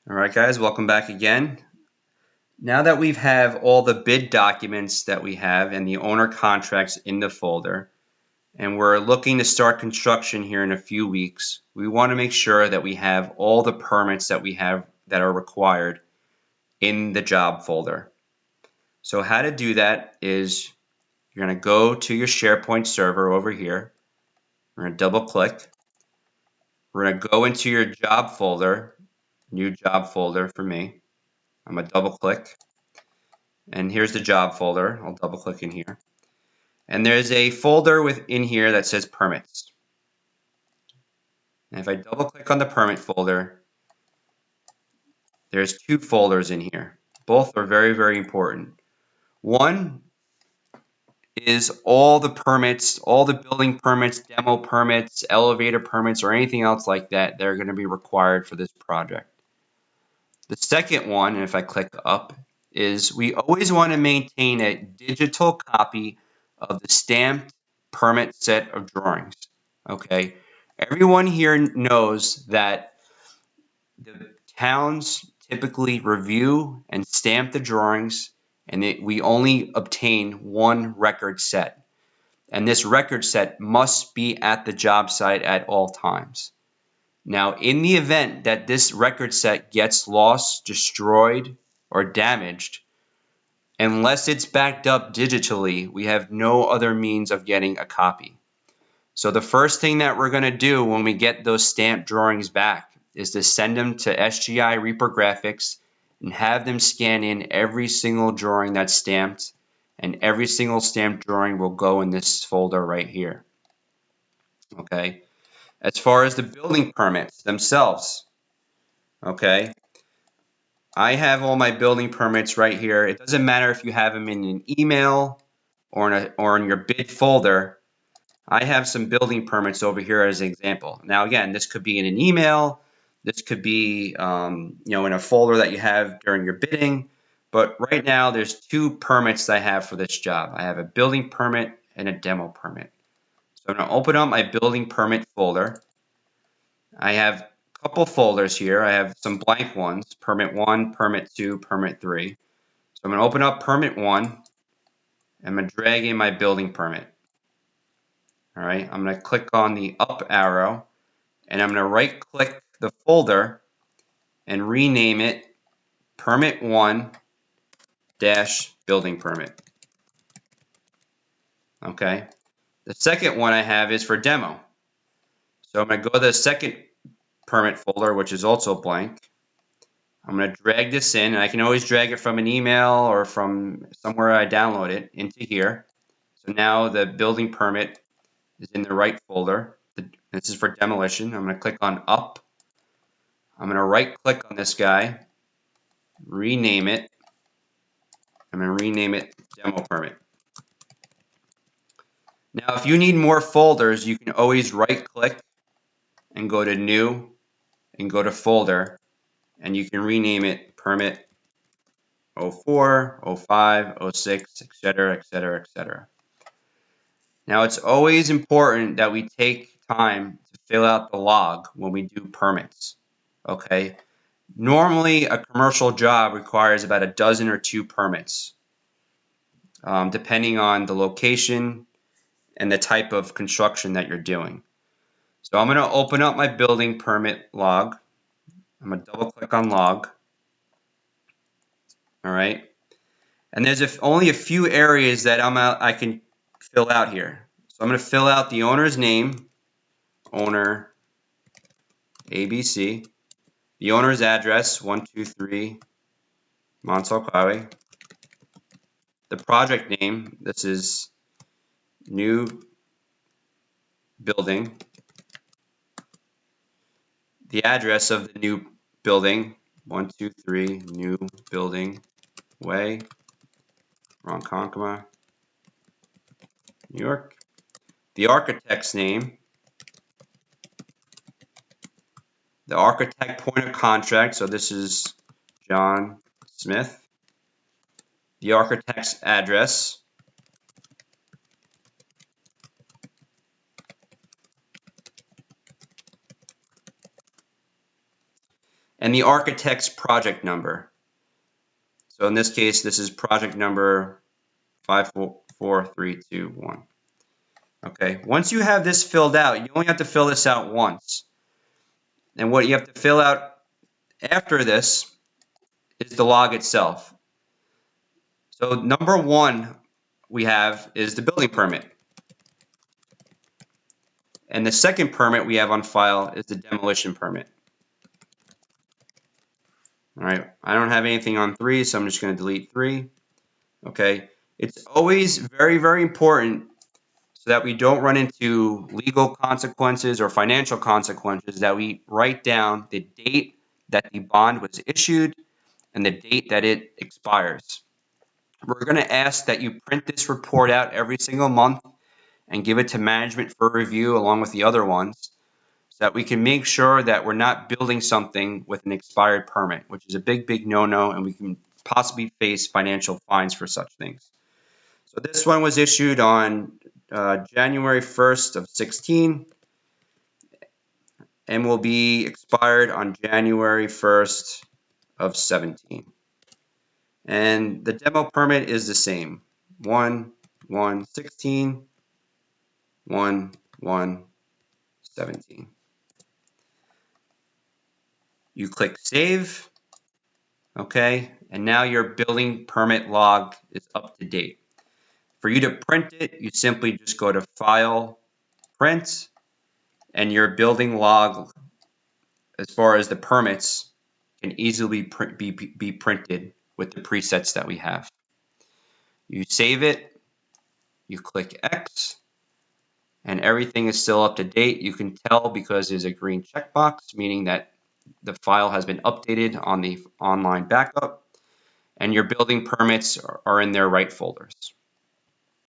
All right, guys, welcome back again. Now that we have all the bid documents that we have and the owner contracts in the folder, and we're looking to start construction here in a few weeks, we want to make sure that we have all the permits that we have that are required in the job folder. So how to do that is you're going to go to your SharePoint server over here. We're going to double click. We're going to go into your job folder, new job folder for me. I'm going to double click. And here's the job folder. I'll double click in here. And there's a folder within here that says permits. And if I double click on the permit folder, there's two folders in here. Both are very, very important. One is all the permits, all the building permits, demo permits, elevator permits, or anything else like that that are going to be required for this project. The second one, and if I click up, is we always want to maintain a digital copy of the stamped permit set of drawings. Okay, everyone here knows that the towns typically review and stamp the drawings, and we only obtain one record set. And this record set must be at the job site at all times. Now, in the event that this record set gets lost, destroyed, or damaged, unless it's backed up digitally, we have no other means of getting a copy. So the first thing that we're going to do when we get those stamped drawings back is to send them to SGI Reprographics and have them scan in every single drawing that's stamped, and every single stamped drawing will go in this folder right here. Okay. As far as the building permits themselves, okay, I have all my building permits right here. It doesn't matter if you have them in an email or in your bid folder. I have some building permits over here as an example. Now, again, this could be in an email. This could be, in a folder that you have during your bidding. But right now, there's two permits that I have for this job. I have a building permit and a demo permit. So I'm going to open up my building permit folder. I have a couple folders here. I have some blank ones, permit 1, permit 2, permit 3. So I'm going to open up permit 1. I'm going to drag in my building permit. All right, I'm going to click on the up arrow, and I'm going to right click the folder and rename it permit 1 dash building permit. Okay, the second one I have is for demo. So I'm going to go to the second permit folder, which is also blank. I'm going to drag this in, and I can always drag it from an email or from somewhere I download it into here. So now the building permit is in the right folder. This is for demolition. I'm going to click on up. I'm going to right click on this guy, rename it. I'm going to rename it demo permit. Now, if you need more folders, you can always right click and go to new and go to folder, and you can rename it permit 04, 05, 06, etc., etc., etc. Now, it's always important that we take time to fill out the log when we do permits. Okay. Normally, a commercial job requires about a dozen or two permits, depending on the location and the type of construction that you're doing. So I'm going to open up my building permit log. I'm going to double click on log. All right. And there's only a few areas that I can fill out here. So I'm going to fill out the owner's name, owner ABC, the owner's address, 123 Montauk Highway, the project name, this is new building, the address of the new building, 123 New Building Way, Ronkonkoma, New York, the architect's name, the architect point of contract, so this is John Smith, the architect's address, and the architect's project number. So in this case, this is project number 54321. Okay, once you have this filled out, you only have to fill this out once. And what you have to fill out after this is the log itself. So number one we have is the building permit. And the second permit we have on file is the demolition permit. All right, I don't have anything on 3, so I'm just going to delete 3. Okay, it's always very, very important so that we don't run into legal consequences or financial consequences that we write down the date that the bond was issued and the date that it expires. We're going to ask that you print this report out every single month and give it to management for review along with the other ones so that we can make sure that we're not building something with an expired permit, which is a big, big no-no, and we can possibly face financial fines for such things. So this one was issued on January 1st of 16 and will be expired on January 1st of 17. And the demo permit is the same. 1/1/16, 1/1/17. You click save, okay, and now your building permit log is up to date. For you to print it, you simply just go to File, Print, and your building log, as far as the permits, can easily be printed with the presets that we have. You save it, you click X, and everything is still up to date. You can tell because there's a green checkbox, meaning that the file has been updated on the online backup, and your building permits are in their right folders.